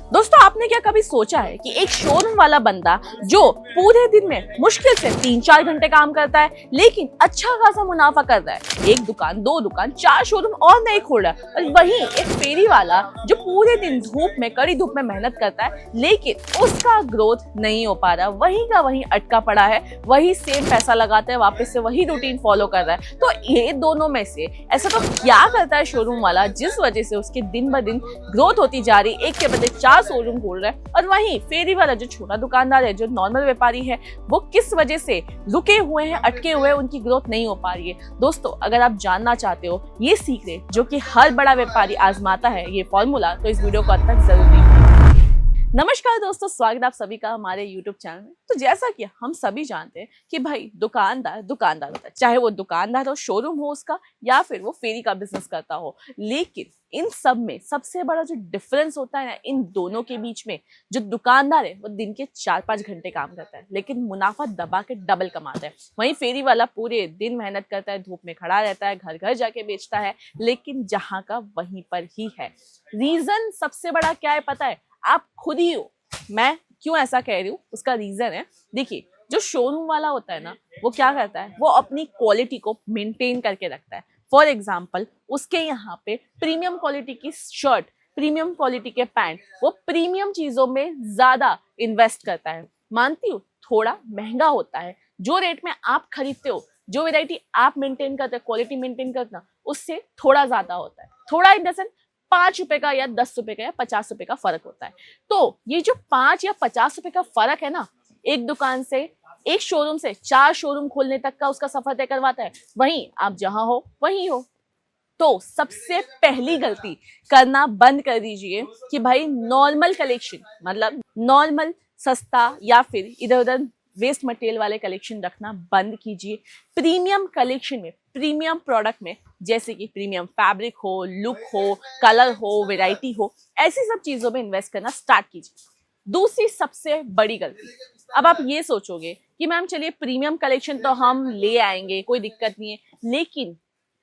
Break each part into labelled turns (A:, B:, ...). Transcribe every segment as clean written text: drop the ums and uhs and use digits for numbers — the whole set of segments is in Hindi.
A: दोस्तों, आपने क्या कभी सोचा है कि एक शोरूम वाला बंदा जो पूरे दिन में मुश्किल से 3-4 घंटे काम करता है लेकिन अच्छा खासा मुनाफा कर रहा है, एक दुकान, 2 दुकान, 4 शोरूम और नहीं खोल रहा है, और वहीं एक फेरी वाला जो पूरे दिन धूप में, कड़ी धूप में मेहनत करता है लेकिन उसका ग्रोथ नहीं हो पा रहा, वहीं का वहीं अटका पड़ा है, वही सेम पैसा लगाता है, वापस से वही रूटीन फॉलो कर रहा है। तो ये दोनों में से ऐसा तो क्या करता है शोरूम वाला जिस वजह से उसके दिन ब दिन ग्रोथ होती जा रही, एक के बदले 4 शोरूम खोल रहा है, और वहीं फेरी वाला जो छोटा दुकानदार है, जो नॉर्मल व्यापारी है, वो किस वजह से रुके हुए हैं, अटके हुए हैं, उनकी ग्रोथ नहीं हो पा रही है। दोस्तों, अगर आप जानना चाहते हो ये सीक्रेट जो कि हर बड़ा व्यापारी आजमाता है, ये फॉर्मूला, तो इस वीडियो को अंत तक जरूर देखिए। नमस्कार दोस्तों, स्वागत है आप सभी का हमारे YouTube चैनल में। तो जैसा कि हम सभी जानते हैं कि भाई दुकानदार दुकानदार होता है, चाहे वो दुकानदार हो, शोरूम हो उसका, या फिर वो फेरी का बिजनेस करता हो, लेकिन इन सब में सबसे बड़ा जो डिफरेंस होता है ना इन दोनों के बीच में, जो दुकानदार है वो दिन के 4-5 घंटे काम करता है लेकिन मुनाफा दबा के डबल कमाता है, वहीं फेरी वाला पूरे दिन मेहनत करता है, धूप में खड़ा रहता है, घर घर जाके बेचता है, लेकिन जहाँ का वहीं पर ही है। रीजन सबसे बड़ा क्या है पता है? आप खुद ही हो। मैं क्यों ऐसा कह रही हूँ, उसका रीजन है, देखिए, जो शोरूम वाला होता है ना, वो क्या करता है, वो अपनी क्वालिटी को मेंटेन करके रखता है। फॉर एग्जाम्पल, उसके यहाँ पे प्रीमियम क्वालिटी की शर्ट, प्रीमियम क्वालिटी के पैंट, वो प्रीमियम चीजों में ज्यादा इन्वेस्ट करता है। मानती हूँ थोड़ा महंगा होता है, जो रेट में आप खरीदते हो, जो वेराइटी आप मेंटेन करते हो, क्वालिटी मेंटेन करना, उससे थोड़ा ज्यादा होता है। थोड़ा इन द सेंस 5 रुपए का या 10 रुपए का या 50 रुपए का फर्क होता है। तो ये जो 5 या 50 रुपए का फर्क है ना, एक दुकान से, एक शोरूम से 4 शोरूम खोलने तक का उसका सफर तय करवाता है। वहीं आप जहां हो वहीं हो। तो सबसे पहली गलती करना बंद कर दीजिए कि भाई नॉर्मल कलेक्शन, मतलब नॉर्मल सस्ता या फिर इधर उधर वेस्ट मटेरियल वाले कलेक्शन रखना बंद कीजिए। प्रीमियम कलेक्शन में, प्रीमियम प्रोडक्ट में, जैसे कि प्रीमियम फैब्रिक हो, लुक हो, कलर हो, वैरायटी हो, ऐसी सब चीजों में इन्वेस्ट करना स्टार्ट कीजिए। दूसरी सबसे बड़ी गलती, अब आप ये सोचोगे कि मैम चलिए प्रीमियम कलेक्शन तो हम ले आएंगे, कोई दिक्कत नहीं है, लेकिन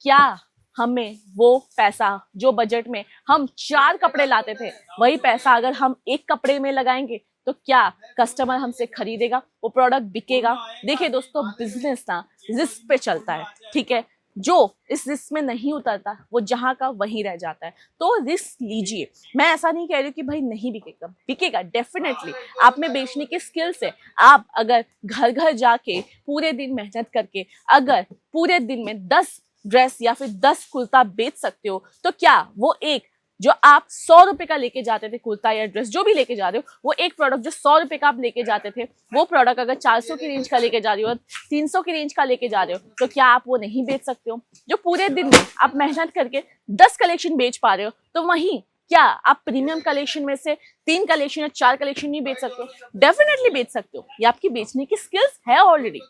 A: क्या हमें वो पैसा जो बजट में हम 4 कपड़े लाते थे, वही पैसा अगर हम एक कपड़े में लगाएंगे तो क्या कस्टमर हमसे खरीदेगा, वो प्रोडक्ट बिकेगा? देखिए दोस्तों, बिजनेस ना रिस्क पे चलता है, ठीक है? जो इस रिस्क में नहीं उतरता वो जहां का वहीं रह जाता है। तो रिस्क लीजिए। मैं ऐसा नहीं कह रही कि भाई नहीं बिकेगा, बिकेगा डेफिनेटली। आप में बेचने की स्किल्स है। आप अगर घर घर जाके पूरे दिन मेहनत करके अगर पूरे दिन में 10 ड्रेस या फिर 10 कुर्ता बेच सकते हो, तो क्या वो एक जो आप 100 रुपए का लेके जाते थे कुर्ता या ड्रेस, जो भी लेके जा रहे हो, वो एक प्रोडक्ट जो 100 रुपए का आप लेके जाते थे, वो प्रोडक्ट अगर 400 की रेंज का लेके जा रहे हो, 300 की रेंज का लेके जा रहे हो, तो क्या आप वो नहीं बेच सकते हो? जो पूरे दिन में आप मेहनत करके 10 कलेक्शन बेच पा रहे हो, तो वहीं क्या आप प्रीमियम कलेक्शन में से 3 कलेक्शन या 4 कलेक्शन नहीं बेच सकते हो? डेफिनेटली बेच सकते हो। ये आपकी बेचने की स्किल्स है ऑलरेडी।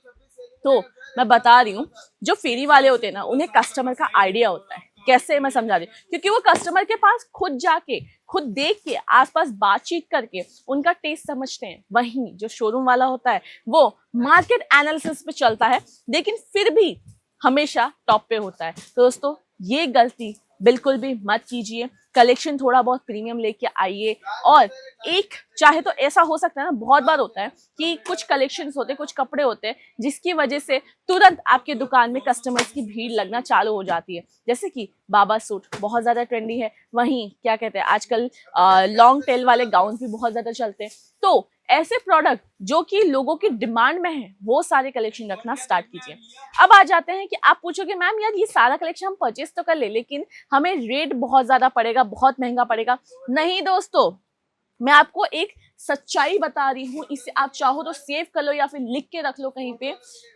A: तो मैं बता रही हूँ, जो फेरी वाले होते हैं ना, उन्हें कस्टमर का आइडिया होता है। कैसे, मैं समझा रही हूँ, क्योंकि वो कस्टमर के पास खुद जाके, खुद देख के, आसपास बातचीत करके उनका टेस्ट समझते हैं। वहीं जो शोरूम वाला होता है वो मार्केट एनालिसिस पे चलता है, लेकिन फिर भी हमेशा टॉप पे होता है। तो दोस्तों, ये गलती बिल्कुल भी मत कीजिए। कलेक्शन थोड़ा बहुत प्रीमियम लेके आइए। और एक चाहे तो ऐसा हो सकता है ना, बहुत बार होता है कि कुछ कलेक्शंस होते हैं, कुछ कपड़े होते हैं, जिसकी वजह से तुरंत आपके दुकान में कस्टमर्स की भीड़ लगना चालू हो जाती है। जैसे कि बाबा सूट बहुत ज्यादा ट्रेंडी है, वहीं क्या कहते हैं आजकल लॉन्ग टेल वाले गाउन भी बहुत ज्यादा चलते हैं। तो ऐसे प्रोडक्ट जो कि लोगों की डिमांड में है, वो सारे कलेक्शन रखना स्टार्ट कीजिए। अब आ जाते हैं कि आप पूछोगे मैम यार ये सारा कलेक्शन हम परचेस तो कर ले, लेकिन हमें रेट बहुत ज्यादा पड़ेगा, बहुत महंगा पड़ेगा। नहीं दोस्तों, मैं आपको एक सच्चाई बता रही हूँ, इसे आप चाहो तो सेव कर लो या फिर लिख के रख लो कहीं पे।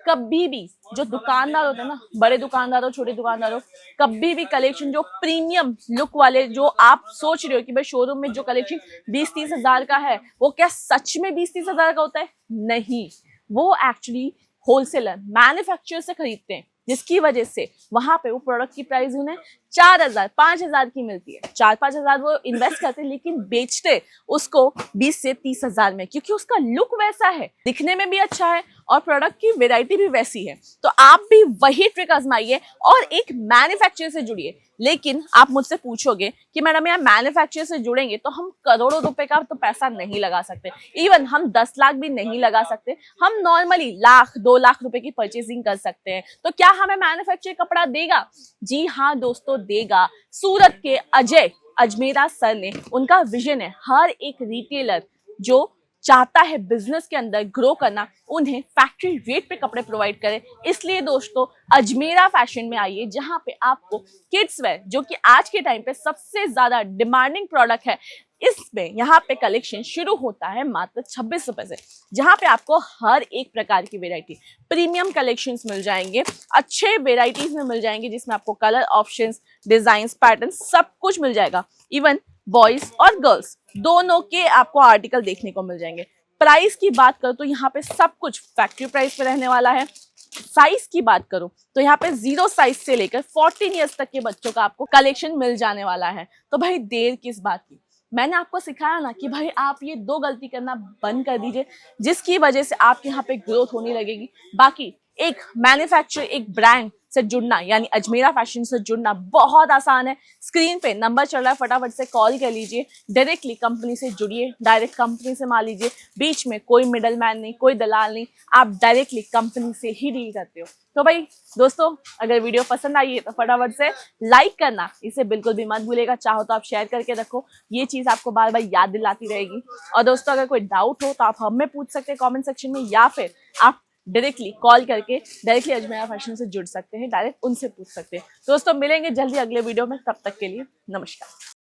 A: कभी भी जो दुकानदार होते हैं ना, बड़े दुकानदार हो, छोटे दुकानदार हो, कभी भी कलेक्शन जो प्रीमियम लुक वाले, जो आप सोच रहे हो कि भाई शोरूम में जो कलेक्शन 20-30 हजार का है, वो क्या सच में 20-30 हजार का होता है? नहीं, वो एक्चुअली होलसेलर मैन्युफैक्चरर से खरीदते हैं, जिसकी वजह से वहां पे वो प्रोडक्ट की प्राइस उन्हें 4,000-5,000 की मिलती है। 4-5 हजार वो इन्वेस्ट करते हैं, लेकिन बेचते उसको 20 से 30 हजार में, क्योंकि उसका लुक वैसा है, दिखने में भी अच्छा है और प्रोडक्ट की वैरायटी भी वैसी है। तो आप भी वही ट्रिक आजमाइए और एक मैन्युफैक्चरर से जुड़िए। लेकिन आप मुझसे पूछोगे कि मैडम यार मैन्युफैक्चरर से जुड़ेंगे तो हम करोड़ों रुपए का तो पैसा नहीं लगा सकते, इवन हम 10 लाख भी नहीं लगा सकते, हम नॉर्मली लाख 2 लाख रुपए की परचेसिंग कर सकते हैं। तो क्या हमें मैन्युफैक्चरर कपड़ा देगा? जी हाँ दोस्तों, देगा। सूरत के अजय अजमेरा सर ने, उनका विजन है हर एक रिटेलर जो चाहता है बिजनेस के अंदर ग्रो करना, उन्हें फैक्ट्री रेट पे कपड़े प्रोवाइड करें। इसलिए दोस्तों अजमेरा फैशन में आइए, जहां पे आपको किड्स वेयर, जो कि आज के टाइम पे सबसे ज्यादा डिमांडिंग प्रोडक्ट है, इसमें यहाँ पे कलेक्शन शुरू होता है मात्र 26 रुपए से, जहां पे आपको हर एक प्रकार की वेरायटी प्रीमियम कलेक्शंस मिल जाएंगे, अच्छे वेराइटीज में मिल जाएंगे, जिसमें आपको कलर ऑप्शंस, डिजाइन, पैटर्न सब कुछ मिल जाएगा। इवन बॉयज और गर्ल्स दोनों के आपको आर्टिकल देखने को मिल जाएंगे। प्राइस की बात करो तो यहाँ पे सब कुछ फैक्ट्री प्राइस पे रहने वाला है। साइज की बात करूं तो यहाँ पे 0 साइज से लेकर 14 ईयर्स तक के बच्चों का आपको कलेक्शन मिल जाने वाला है। तो भाई देर किस बात की? मैंने आपको सिखाया ना कि भाई आप ये 2 गलती करना बंद कर दीजिए, जिसकी वजह से आपके यहाँ पे ग्रोथ होने लगेगी। बाकी एक मैन्युफैक्चरर, एक ब्रांड से जुड़ना यानी अजमेरा फैशन से जुड़ना बहुत आसान है। स्क्रीन पे नंबर चल रहा है, फटाफट से कॉल कर लीजिए, डायरेक्टली कंपनी से जुड़िए, डायरेक्ट कंपनी से मान लीजिए, बीच में कोई मिडल मैन नहीं, कोई दलाल नहीं, आप डायरेक्टली कंपनी से ही डील करते हो। तो भाई दोस्तों, अगर वीडियो पसंद आई है तो फटाफट से लाइक करना इसे बिल्कुल भी मत भूलेगा। चाहो तो आप शेयर करके रखो, ये चीज आपको बार बार याद दिलाती रहेगी। और दोस्तों अगर कोई डाउट हो तो आप हमें पूछ सकते हैं कॉमेंट सेक्शन में, या फिर आप डायरेक्टली कॉल करके डायरेक्टली अजमेरा फैशन से जुड़ सकते हैं, डायरेक्ट उनसे पूछ सकते हैं। दोस्तों मिलेंगे जल्दी अगले वीडियो में, तब तक के लिए नमस्कार।